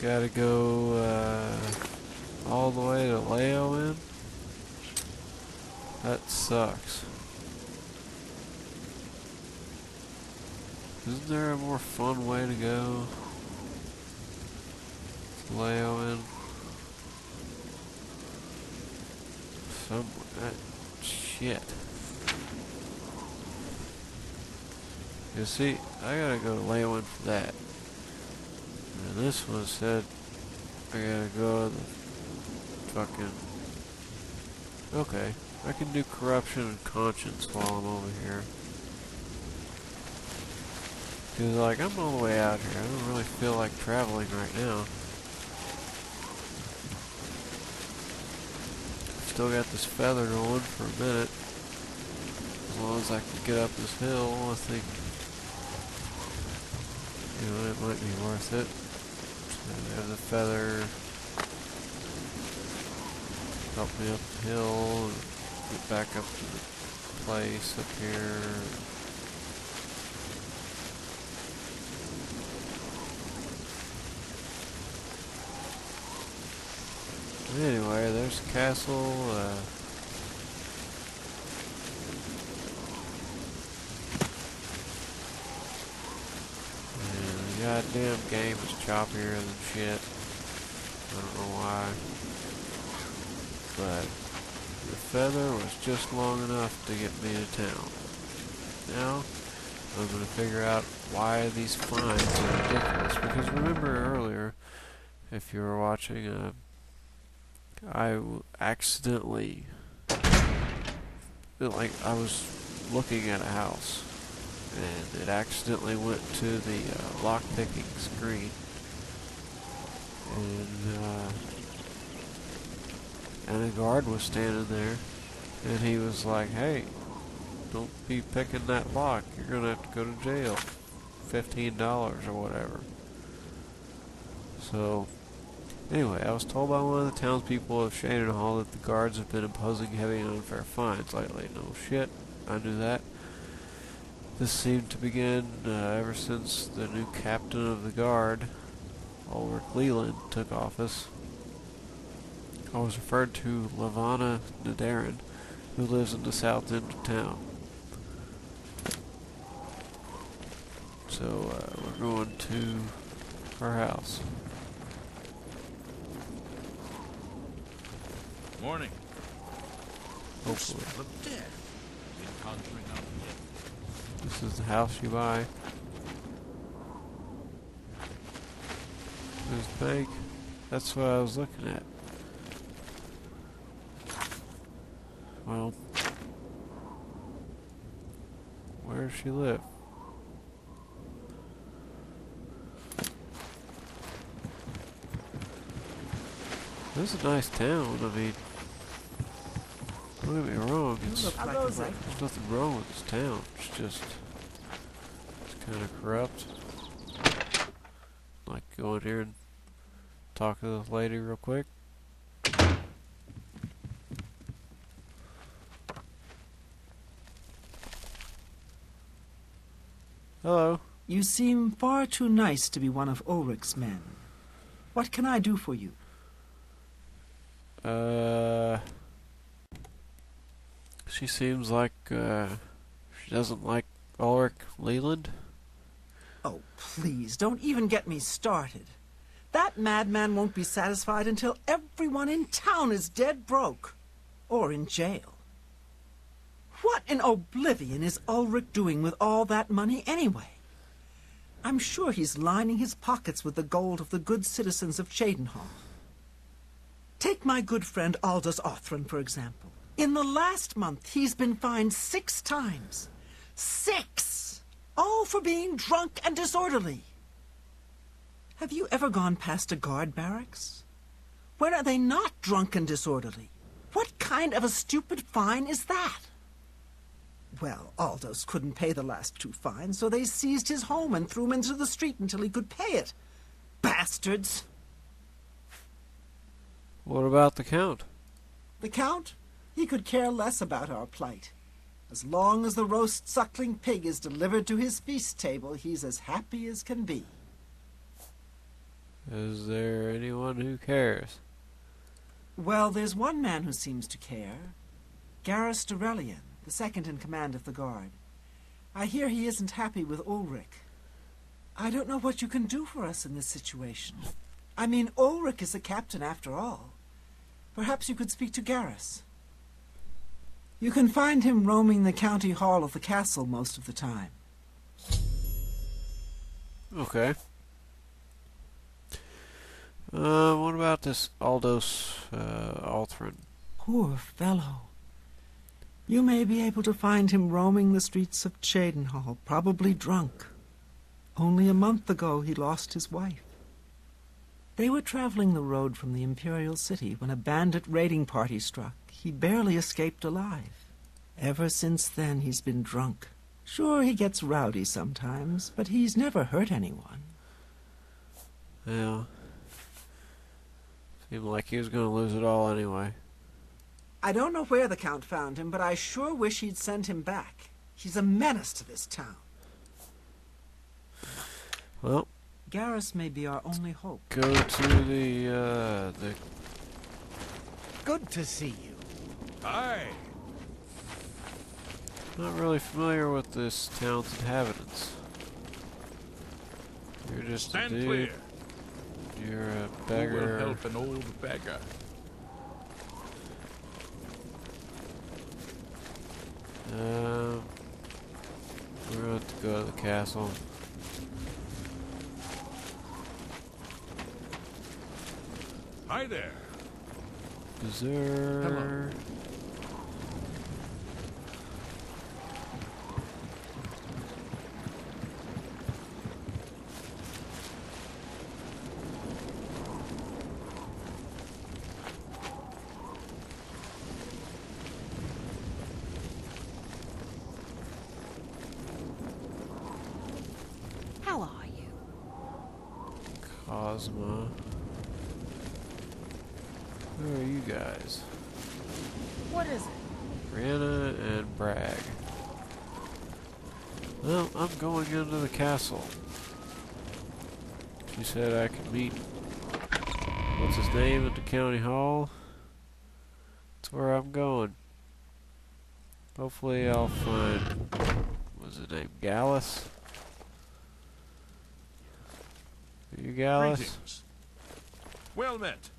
Gotta go all the way to Leowen. That sucks. Isn't there a more fun way to go? Leowen. Shit. You see, I gotta go to Leowen for that. And this one said I gotta go to the fucking... Okay, I can do corruption and conscience while I'm over here. Cause like, I'm all the way out here. I don't really feel like traveling right now. Still got this feather going for a minute. As long as I can get up this hill, I think, you know, it might be worth it. So there's the feather. Help me up the hill and get back up to the place up here. Anyway, there's the castle. And the goddamn game is choppier than shit. I don't know why. But the feather was just long enough to get me to town. Now, I'm going to figure out why these fines are ridiculous. Because remember earlier, if you were watching, I accidentally, like, I was looking at a house, and it accidentally went to the lock-picking screen, and a guard was standing there, and he was like, hey, don't be picking that lock, you're gonna have to go to jail, $15 or whatever. So, anyway, I was told by one of the townspeople of Shadenhall that the guards have been imposing heavy and unfair fines lately. No shit, I knew that. This seemed to begin ever since the new captain of the guard, Ulrich Leland, took office. I was referred to Lavana Nadarin, who lives in the south end of town. So, we're going to her house. Morning. Hopefully. Look dead. Been conjuring up yet? This is the house you buy. There's the bank. That's what I was looking at. Well, where does she live? This is a nice town. I mean, don't get me wrong. There's nothing wrong with this town. It's just, it's kind of corrupt. Like, go in here and talk to this lady real quick. Hello. You seem far too nice to be one of Ulrich's men. What can I do for you? She seems like, she doesn't like Ulrich Leland. Oh, please, don't even get me started. That madman won't be satisfied until everyone in town is dead broke. Or in jail. What in Oblivion is Ulrich doing with all that money anyway? I'm sure he's lining his pockets with the gold of the good citizens of Shadenhall. Take my good friend Aldous Othran, for example. In the last month, he's been fined 6 times. 6! All for being drunk and disorderly. Have you ever gone past a guard barracks? When are they not drunk and disorderly? What kind of a stupid fine is that? Well, Aldous couldn't pay the last 2 fines, so they seized his home and threw him into the street until he could pay it. Bastards! What about the Count? The Count? He could care less about our plight. As long as the roast suckling pig is delivered to his feast table, he's as happy as can be. Is there anyone who cares? Well, there's one man who seems to care. Garrus Durelian, the second in command of the guard. I hear he isn't happy with Ulrich. I don't know what you can do for us in this situation. I mean, Ulrich is the captain after all. Perhaps you could speak to Garrus. You can find him roaming the county hall of the castle most of the time. Okay. What about this Aldous Althrin? Poor fellow. You may be able to find him roaming the streets of Cheydinhal, probably drunk. Only a month ago he lost his wife. They were traveling the road from the Imperial City when a bandit raiding party struck. He barely escaped alive. Ever since then he's been drunk. Sure, he gets rowdy sometimes, but he's never hurt anyone. Yeah. Seemed like he was going to lose it all anyway. I don't know where the Count found him, but I sure wish he'd send him back. He's a menace to this town. Well, Garrus may be our only hope. go to the Good to see you. Hi. Not really familiar with this town's inhabitants. You're just Stand a dude. clear. You're a Who will beggar. help an old beggar? We're going to go to the castle. Hi there. Is there... Hello. How are you? Cosma. Who are you guys? What is it? Brianna and Bragg. Well, I'm going into the castle. She said I could meet... what's his name at the county hall? That's where I'm going. Hopefully I'll find... what's his name? Gallus? Are you Gallus? Greetings. Well met.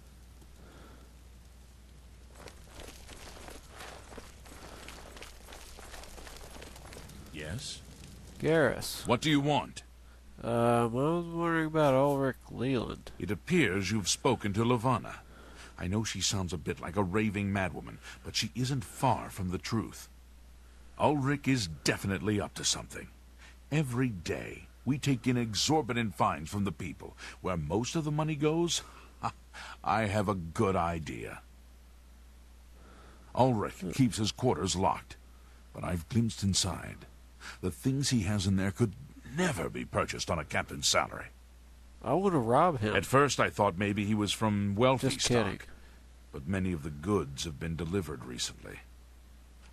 Yes? Garrus. What do you want? I was wondering about Ulrich Leland. It appears you've spoken to Lavanna. I know she sounds a bit like a raving madwoman, but she isn't far from the truth. Ulrich is definitely up to something. Every day, we take in exorbitant fines from the people. Where most of the money goes, I have a good idea. Ulrich keeps his quarters locked, but I've glimpsed inside. The things he has in there could never be purchased on a captain's salary. I want to rob him. At first I thought maybe he was from wealthy Just kidding. stock, but many of the goods have been delivered recently.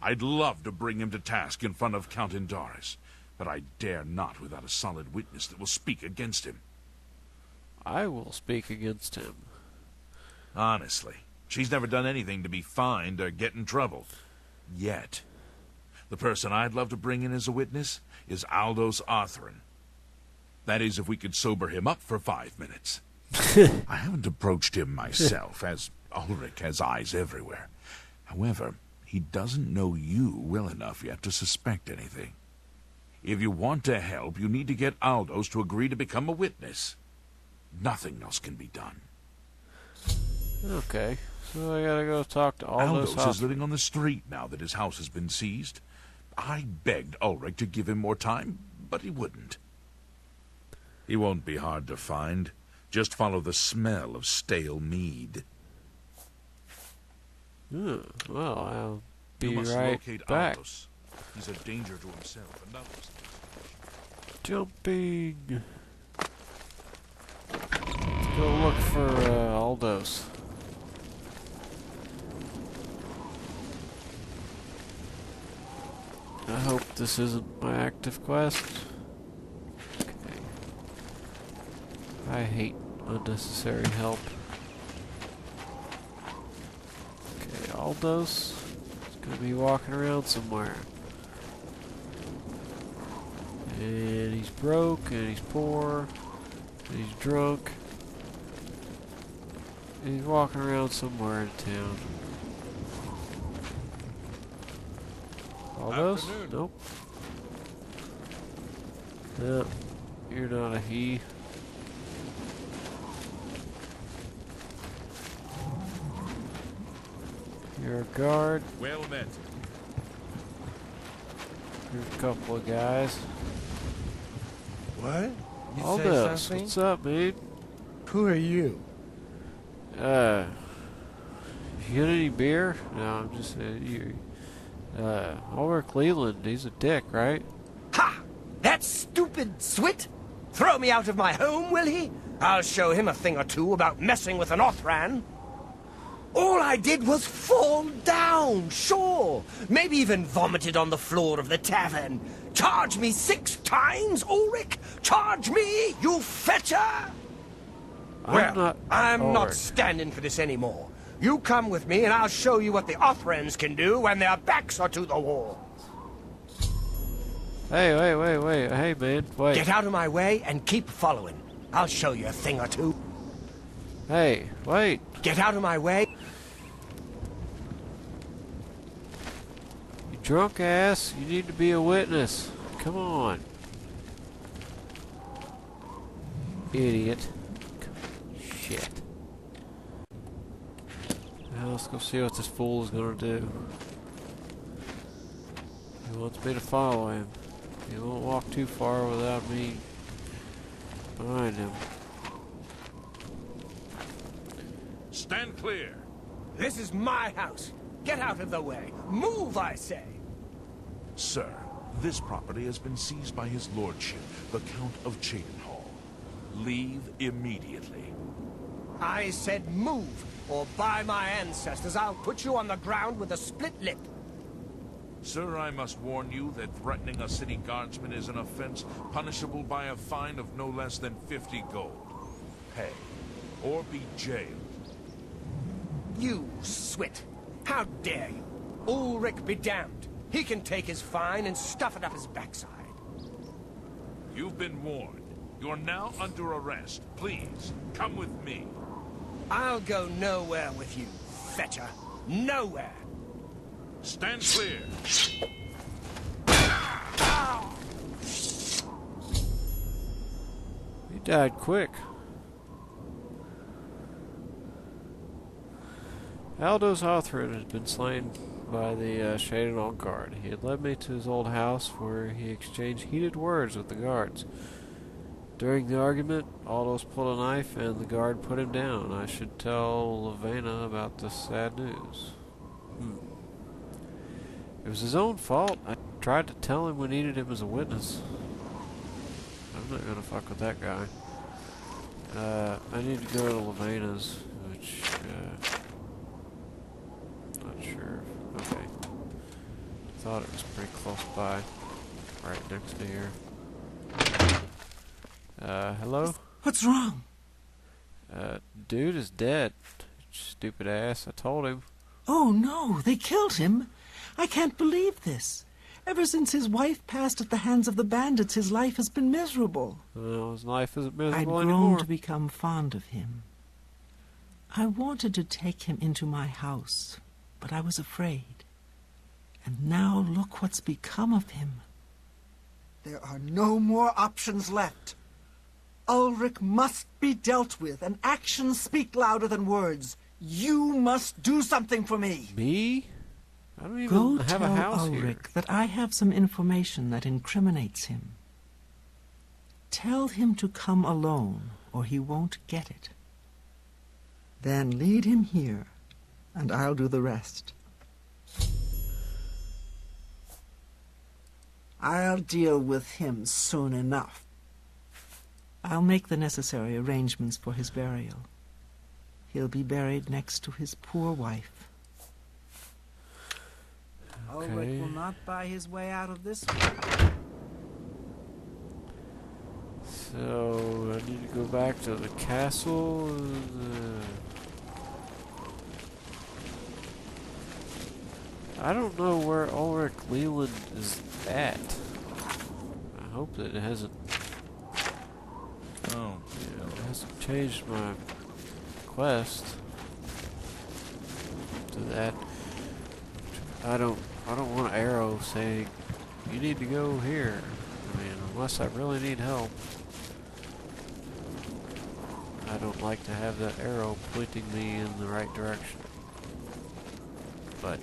I'd love to bring him to task in front of Count Indaris, but I dare not without a solid witness that will speak against him. I will speak against him. Honestly, she's never done anything to be fined or get in trouble. Yet. The person I'd love to bring in as a witness is Aldous Arthrin. That is, if we could sober him up for 5 minutes. I haven't approached him myself, as Ulrich has eyes everywhere. However, he doesn't know you well enough yet to suspect anything. If you want to help, you need to get Aldous to agree to become a witness. Nothing else can be done. Okay, so I gotta go talk to Aldous. Aldous is living on the street now that his house has been seized. I begged Ulrich to give him more time, but he wouldn't. He won't be hard to find. Just follow the smell of stale mead. Well, I'll You be must right locate back. Aldous. He's a danger to himself and others. Jumping. Let's go look for Aldous. I hope this isn't my active quest. Okay. I hate unnecessary help. Okay, Aldos is gonna be walking around somewhere. And he's broke, and he's poor, and he's drunk. And he's walking around somewhere in town. Aldos? Nope. No, you're not a he. You're a guard. Well met. Here's a couple of guys. What? You Aldos, say something? what's up, dude? Who are you? You got any beer? No, I'm just saying, Ulrich Leland, he's a dick, right? Ha! That stupid Swit? Throw me out of my home, will he? I'll show him a thing or two about messing with an Othran. All I did was fall down, sure. Maybe even vomited on the floor of the tavern. Charge me 6 times, Ulrich? Charge me, you fetcher! I'm not standing for this anymore. You come with me and I'll show you what the Othrans can do when their backs are to the wall. Hey, wait. Hey, man, wait. Get out of my way and keep following. I'll show you a thing or two. Hey, wait. Get out of my way. You drunk ass, you need to be a witness. Come on. Idiot. Shit. Now let's go see what this fool is gonna do. He wants me to follow him. He won't walk too far without me behind him. Stand clear. This is my house. Get out of the way. Move, I say. Sir, this property has been seized by his lordship, the Count of Cheydinhall. Leave immediately. I said move, or by my ancestors, I'll put you on the ground with a split lip. Sir, I must warn you that threatening a city guardsman is an offense punishable by a fine of no less than 50 gold. Pay, or be jailed. You Swit. How dare you? Ulrich be damned. He can take his fine and stuff it up his backside. You've been warned. You're now under arrest. Please, come with me. I'll go nowhere with you, fetcher. Nowhere. Stand clear. He died quick. Aldos Othran had been slain by the Cheydinhall guard. He had led me to his old house where he exchanged heated words with the guards. During the argument, Aldos pulled a knife and the guard put him down. I should tell Levena about the sad news. It was his own fault. I tried to tell him we needed him as a witness. I'm not gonna fuck with that guy. I need to go to Levena's, which, not sure. Okay. Thought it was pretty close by. Right next to here. Hello? What's wrong? Dude is dead. Stupid ass. I told him. Oh, no, they killed him. I can't believe this. Ever since his wife passed at the hands of the bandits, his life has been miserable. Well, his life isn't I'd miserable grown anymore. to become fond of him. I wanted to take him into my house, but I was afraid. And now look what's become of him. There are no more options left. Ulrich must be dealt with, and actions speak louder than words. You must do something for me. Me? I don't Go even have tell a house Ulrich here. that I have some information that incriminates him. Tell him to come alone, or he won't get it. Then lead him here, and I'll do the rest. I'll deal with him soon enough. I'll make the necessary arrangements for his burial. He'll be buried next to his poor wife. Ulrich will not buy his way out of this one. So, I need to go back to the castle. I don't know where Ulrich Leland is at. I hope that it hasn't. Oh, Yeah, it hasn't changed my quest to that. I don't want an arrow saying you need to go here. I mean, unless I really need help. I don't like to have that arrow pointing me in the right direction. But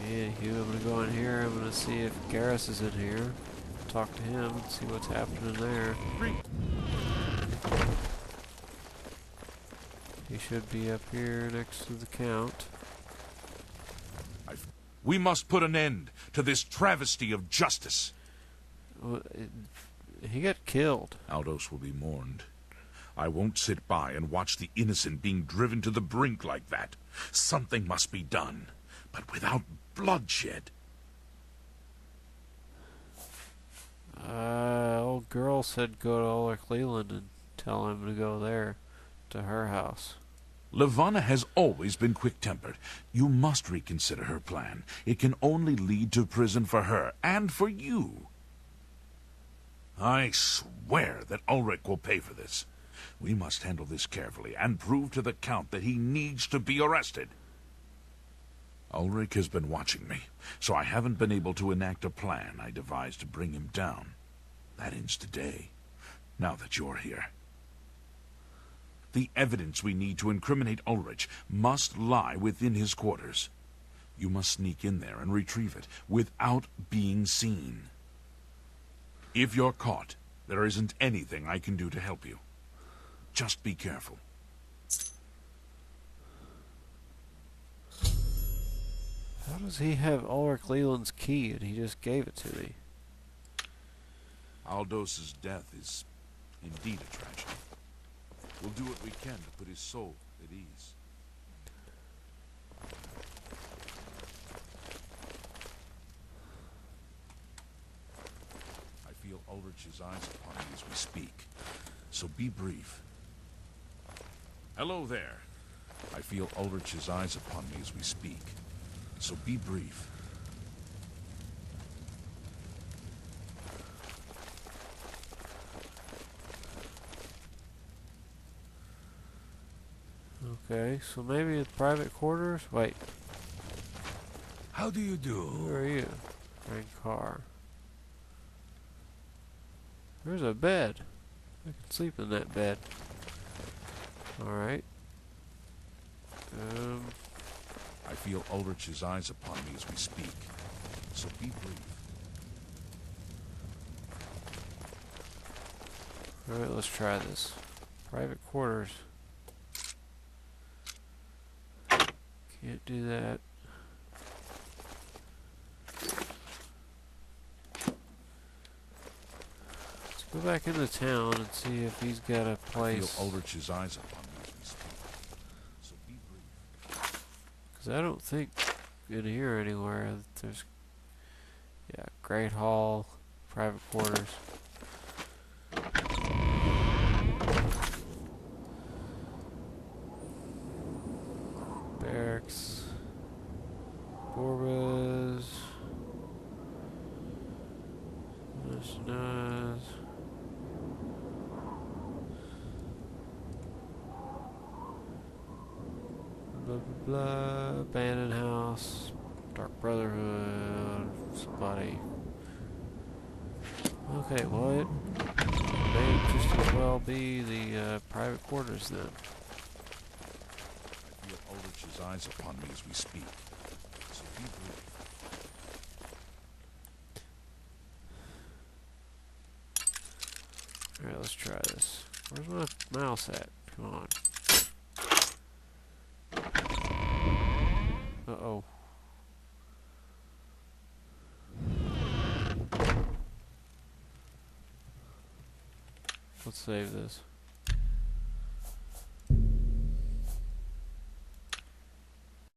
anywho, I'm gonna go in here. I'm gonna see if Garrus is in here. Talk to him and see what's happening there. He should be up here next to the Count. we must put an end to this travesty of justice. Well, he got killed. Aldous will be mourned. I won't sit by and watch the innocent being driven to the brink like that. Something must be done, but without bloodshed. Old girl said go to Ulrich Leland and tell him to go there, to her house. Levana has always been quick-tempered. You must reconsider her plan. It can only lead to prison for her and for you. I swear that Ulrich will pay for this. We must handle this carefully and prove to the Count that he needs to be arrested. Ulrich has been watching me, so I haven't been able to enact a plan I devised to bring him down. That ends today, now that you're here. The evidence we need to incriminate Ulrich must lie within his quarters. You must sneak in there and retrieve it without being seen. If you're caught, there isn't anything I can do to help you. Just be careful. How does he have Ulrich Leland's key and he just gave it to me? Aldos's death is indeed a tragedy. We'll do what we can to put his soul at ease. I feel Ulrich's eyes upon me as we speak, so be brief. Hello there. I feel Ulrich's eyes upon me as we speak, so be brief. Okay, so maybe it's private quarters? Wait, How do you do? who are you? Frank Carr. There's a bed. I can sleep in that bed. Alright. I feel Ulrich's eyes upon me as we speak, so be brief. Alright, let's try this. Private quarters. Can't do that. Let's go back into town and see if he's got a I place. feel Ulrich's eyes upon me as we speak, so be brief. Because I don't think in here anywhere that there's... Yeah, Great Hall, private quarters. Barracks. Borbas. That's nice. Blah blah blah. Abandoned house. Dark Brotherhood. Somebody. Okay, well it may just as well be the private quarters then. I feel Ulrich's eyes upon me as we speak, so be brief. Alright, let's try this. Where's my mouse at? Come on. Uh-oh. Let's save this.